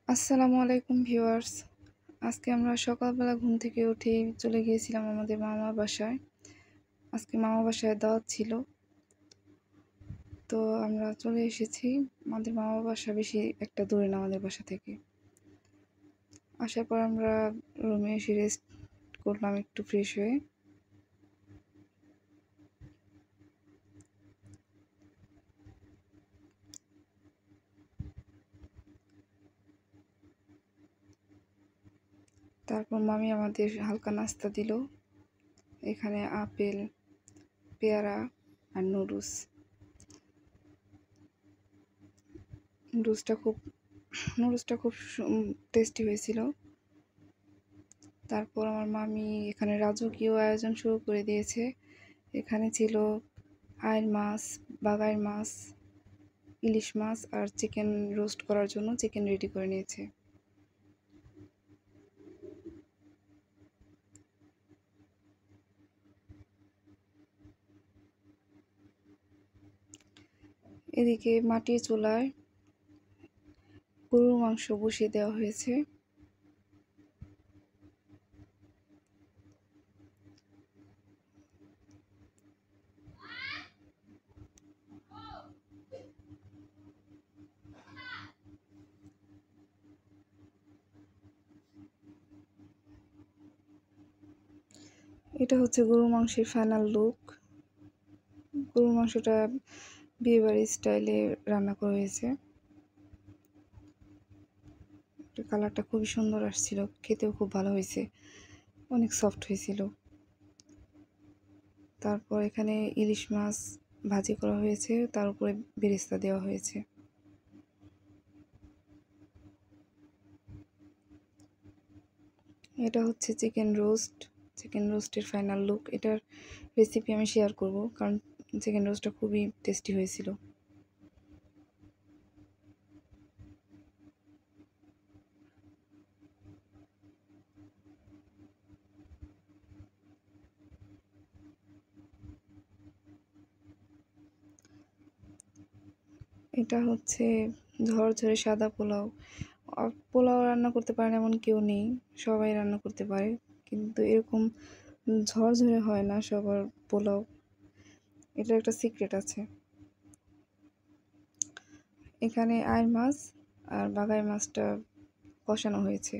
আসসালামু আলাইকুম ভিউয়ার্স। আজকে আমরা সকালবেলা ঘুম থেকে উঠেই চলে গিয়েছিলাম আমাদের মামার বাসায়। আজকে মামার বাসায় দাওয়াত ছিল। তো আমরা চলে এসেছি। আমাদের মামার বাসা বেশি একটা দূরে না আমাদের বাসা থেকে। আসার পর আমরা রুমে এসে রেস্ট করলাম একটু ফ্রেশ হয়ে। তারপর মামি আমাদের হালকা নাস্তা দিল। এখানে আপেল, পেয়ারা আর নুডলস। নুডলসটা খুব টেস্টি হয়েছিল। তারপর আমার মামি এখানে রাজকীয় আয়োজন শুরু করে দিয়েছে। এখানে ছিল আইড় মাছ, বাগাইর মাছ, ইলিশ মাছ আর চিকেন রোস্ট করার জন্য চিকেন রেডি করে নিয়েছে। এদিকে মাটির চুলায় গরুর মাংস বসিয়ে দেওয়া হয়েছে। এটা হচ্ছে গরুর মাংসের ফাইনাল লুক। গরুর মাংসটা বিয়েবাড়ির স্টাইলে রান্না করা হয়েছে। কালারটা খুবই সুন্দর আসছিল, খেতেও খুব ভালো হয়েছে, অনেক সফট হয়েছিল। তারপর এখানে ইলিশ মাছ ভাজি করা হয়েছে, তার উপরে বেরেস্তা দেওয়া হয়েছে। এটা হচ্ছে চিকেন রোস্টের ফাইনাল লুক। এটার রেসিপি আমি শেয়ার করব, কারণ চিকেন রোস্টটা খুবই টেস্টি হয়েছিল। এটা হচ্ছে ঝরঝরে সাদা পোলাও। পোলাও রান্না করতে পারে এমন কেউ নেই, সবাই রান্না করতে পারে, কিন্তু এরকম ঝরঝরে হয় না সবার পোলাও। এটার একটা সিক্রেট আছে। এখানে আইড় মাছ আর বাগাই মাছটা কষানো হয়েছে।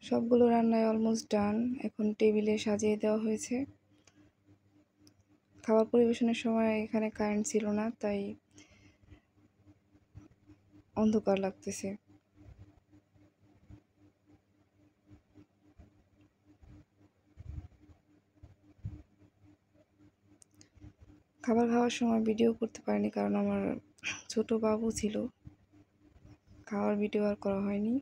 সবগুলো রান্নায় অলমোস্ট ডান। এখন টেবিলে সাজিয়ে দেওয়া হয়েছে। খাবার পরিবেশনের সময় এখানে কারেন্ট ছিল না, তাই অন্ধকার লাগতেছে। খাবার খাওয়ার সময় ভিডিও করতে পারিনি, কারণ আমার ছোট বাবু ছিল। খাওয়ার ভিডিও আর করা হয়নি।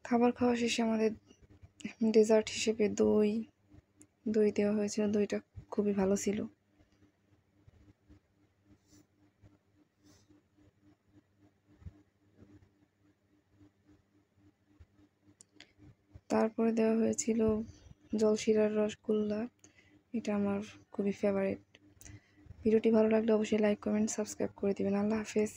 খাবার খাওয়া শেষে আমাদের ডেজার্ট হিসেবে দই দেওয়া হয়েছিল। দইটা খুবই ভালো ছিল। তারপরে দেওয়া হয়েছিল জলশিরার রসগোল্লা। এটা আমার খুবই ফেভারিট। ভিডিওটি ভালো লাগলে অবশ্যই লাইক, কমেন্ট, সাবস্ক্রাইব করে দিবেন। আল্লাহ হাফেজ।